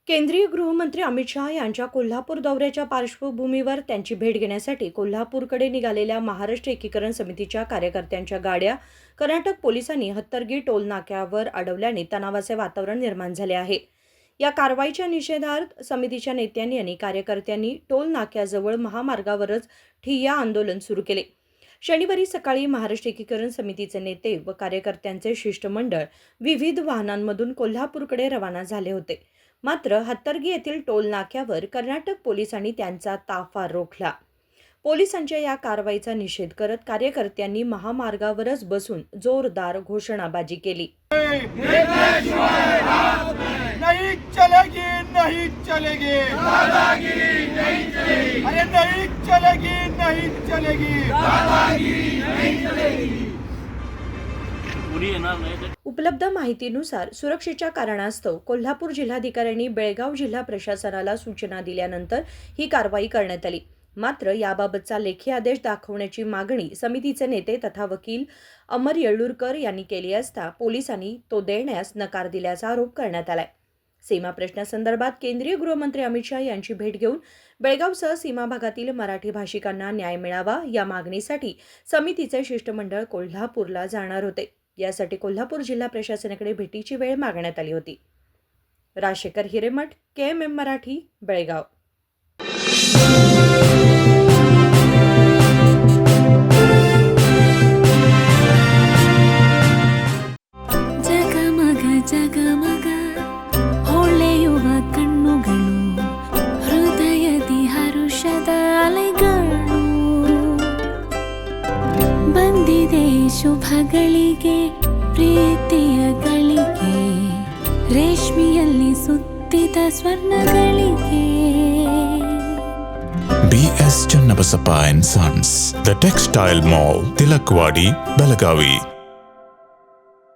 केंद्रीय गृहमंत्री अमित शहा यांच्या कोल्हापूर दौऱ्याच्या पार्श्वभूमीवर त्यांची भेट घेण्यासाठी कोल्हापूरकडे निघालेल्या महाराष्ट्र एकीकरण समितीच्या कार्यकर्त्यांच्या गाड्या कर्नाटक पोलिसांनी हत्तरगी टोल नाक्यावर अडवल्याने तणावाचे वातावरण निर्माण झाले आहे. या कारवाईच्या निषेधार्थ समितीच्या नेत्यांनी आणि कार्यकर्त्यांनी टोल नाक्याजवळ महामार्गावरच ठिय्या आंदोलन सुरू केले. शनिवारी सकाळी महाराष्ट्र एकीकरण समितीचे नेते व कार्यकर्त्यांचे शिष्टमंडळ विविध वाहनांमधून कोल्हापूरकडे रवाना झाले होते. मात्र हत्तरगी येथील टोल नाक्यावर कर्नाटक पोलिसांनी त्यांचा ताफा रोखला. पोलिसांच्या या कारवाईचा निषेध करत कार्यकर्त्यांनी महामार्गावरच बसून जोरदार घोषणाबाजी केली. नहीं चलेगी, नहीं चलेगी, दादागिरी नहीं चलेगी. अरे नहीं चलेगी, नहीं चलेगी, दादागिरी नहीं चलेगी. उपलब्ध माहितीनुसार सुरक्षेच्या कारणास्तव कोल्हापूर जिल्हाधिकाऱ्यांनी बेळगाव जिल्हा प्रशासनाला सूचना दिल्यानंतर ही कारवाई करण्यात आली. मात्र याबाबतचा लेखी आदेश दाखवण्याची मागणी समितीचे नेते तथा वकील अमर येळ्ळूरकर यांनी केली असता पोलिसांनी तो देण्यास नकार दिल्याचा आरोप करण्यात आलाय. सीमा प्रश्नासंदर्भात केंद्रीय गृहमंत्री अमित शहा यांची भेट घेऊन बेळगावसह सीमा भागातील मराठी भाषिकांना न्याय मिळावा या मागणीसाठी समितीचे शिष्टमंडळ कोल्हापूरला जाणार होते. यासाठी कोल्हापूर जिल्हा प्रशासनाकडे भेटीची वेळ मागण्यात आली होती. राजशेखर हिरेमठ, KMM मराठी, बेळगाव. ಜಗಮಗ ಜಗಮಗ ಹೊಳೆಯುವ ಕಣ್ಣುಗಳು ಹೃದಯದಿ ಹರುಷದ ಅಲೆಗಳು ಬಂದಿದೆ ಶುಭಗಳಿಗೆ ಪ್ರೀತಿಯ ಗಳಿಗೆ ರೇಷ್ಮೆಯಲ್ಲಿ ಸುತ್ತಿದ ಸ್ವರ್ಣಗಳಿಗೆ. BS Channabasappa and Sons, The Textile Mall, Tilakwadi, Belagavi.